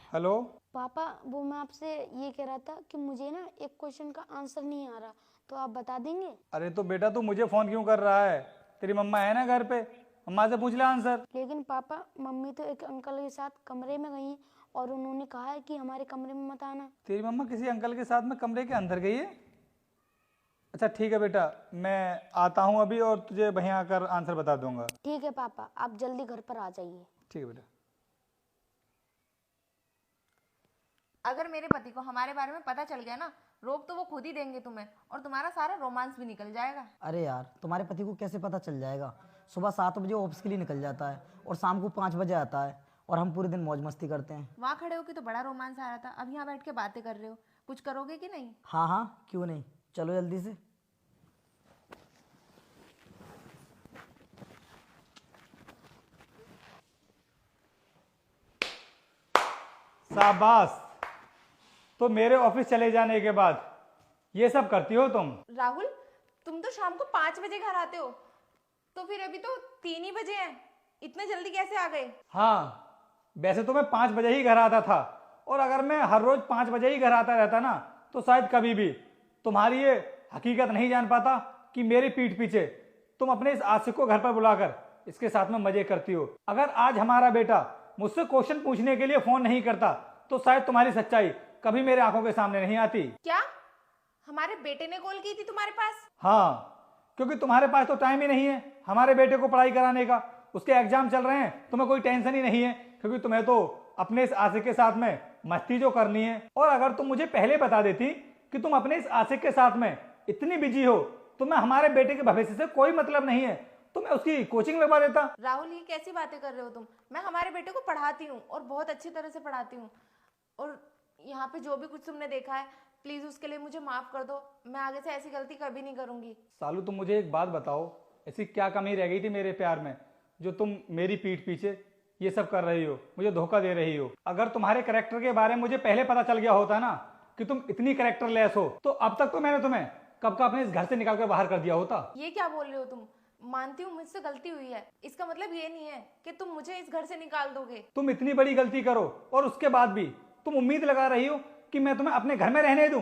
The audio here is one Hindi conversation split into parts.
हेलो। पापा वो मैं आपसे ये कह रहा था कि मुझे ना एक क्वेश्चन का आंसर नहीं आ रहा, तो आप बता देंगे? अरे तो बेटा तू मुझे फोन क्यों कर रहा है? तेरी मम्मा है ना घर पे, मम्मा से पूछ ले आंसर। लेकिन पापा मम्मी तो एक अंकल के साथ कमरे में गई और उन्होंने कहा है कि हमारे कमरे में मत आना। तेरी मम्मा किसी अंकल के साथ में कमरे के अंदर गई है? अच्छा ठीक है बेटा, मैं आता हूँ अभी और तुझे वहीं आकर आंसर बता दूंगा। ठीक है पापा, आप जल्दी घर पर आ जाइए। ठीक है बेटा। अगर मेरे पति को हमारे बारे में पता चल गया ना, रोक तो वो खुद ही देंगे तुम्हें, और तुम्हारा सारा रोमांस भी निकल जाएगा। अरे यार, तुम्हारे पति को कैसे पता चल जाएगा? सुबह 7 बजे ऑफिस के लिए निकल जाता है और शाम को 5 बजे आता है, और हम पूरे दिन मौज मस्ती करते हैं। वहाँ खड़े होके तो बड़ा रोमांस आ रहा था, अब यहाँ बैठ के बातें कर रहे हो। कुछ करोगे कि नहीं? हाँ हाँ, क्यों नहीं, चलो जल्दी से। शाबाश। तो मेरे ऑफिस चले जाने के बाद ये सब करती हो तुम? राहुल, तुम तो शाम को 5 बजे घर आते हो, तो फिर अभी तो 3 ही बजे हैं, इतने जल्दी कैसे आ गए? हाँ, वैसे तो मैं 5 बजे ही घर आता था, और अगर मैं हर रोज 5 बजे ही घर आता रहता ना, तो शायद कभी भी तुम्हारी ये हकीकत नहीं जान पाता कि मेरी पीठ पीछे तुम अपने इस आशिक को घर पर बुलाकर इसके साथ में मजे करती हो। अगर आज हमारा बेटा मुझसे क्वेश्चन पूछने के लिए फोन नहीं करता, तो शायद तुम्हारी सच्चाई कभी मेरे आंखों के सामने नहीं आती। क्या हमारे बेटे ने कॉल की थी तुम्हारे पास? हाँ, क्योंकि तुम्हारे पास तो टाइम ही नहीं है हमारे बेटे को पढ़ाई कराने का। उसके एग्जाम चल रहे हैं, तुम्हें कोई टेंशन ही नहीं है, क्योंकि तुम्हें तो अपने इस आशिक के साथ में मस्ती जो करनी है। और अगर तुम मुझे पहले बता देती कि तुम अपने इस आशिक के साथ में इतनी बिजी हो, तो मैं हमारे बेटे के भविष्य से कोई मतलब नहीं है, तो मैं उसकी कोचिंग लगवा देता। राहुल, ये कैसी बातें कर रहे हो तुम? मैं हमारे बेटे को पढ़ाती हूँ और बहुत अच्छी तरह से पढ़ाती हूँ, और यहाँ पे जो भी कुछ तुमने देखा है, प्लीज उसके लिए मुझे माफ कर दो। मैं आगे से ऐसी गलती कभी नहीं करूंगी। सालू, तुम मुझे एक बात बताओ, ऐसी क्या कमी रह गई थी मेरे प्यार में जो तुम मेरी पीठ पीछे ये सब कर रही हो, मुझे धोखा दे रही हो? अगर तुम्हारे कैरेक्टर के बारे में मुझे पहले पता चल गया होता ना कि तुम इतनी कैरेक्टर लेस हो, तो अब तक तो मैंने तुम्हें कब का अपने इस घर से निकाल कर बाहर कर दिया होता। ये क्या बोल रहे हो तुम? मानती हूँ मुझसे गलती हुई है, इसका मतलब ये नहीं है कि तुम मुझे इस घर से निकाल दोगे। तुम इतनी बड़ी गलती करो और उसके बाद भी तुम उम्मीद लगा रही हो कि मैं तुम्हें अपने घर में रहने दूं?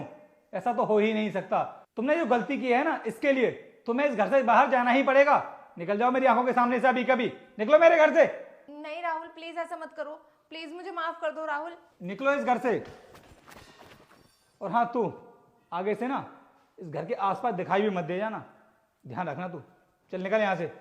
ऐसा तो हो ही नहीं सकता। तुमने जो गलती की है ना, इसके लिए तुम्हें इस घर से बाहर जाना ही पड़ेगा। निकल जाओ मेरी आंखों के सामने से, अभी कभी निकलो मेरे घर से। नहीं राहुल, प्लीज ऐसा मत करो, प्लीज मुझे माफ कर दो राहुल। निकलो इस घर से। और हाँ, तू आगे से ना इस घर के आसपास दिखाई भी मत दे जाना, ध्यान रखना। तू चल, निकल यहाँ से।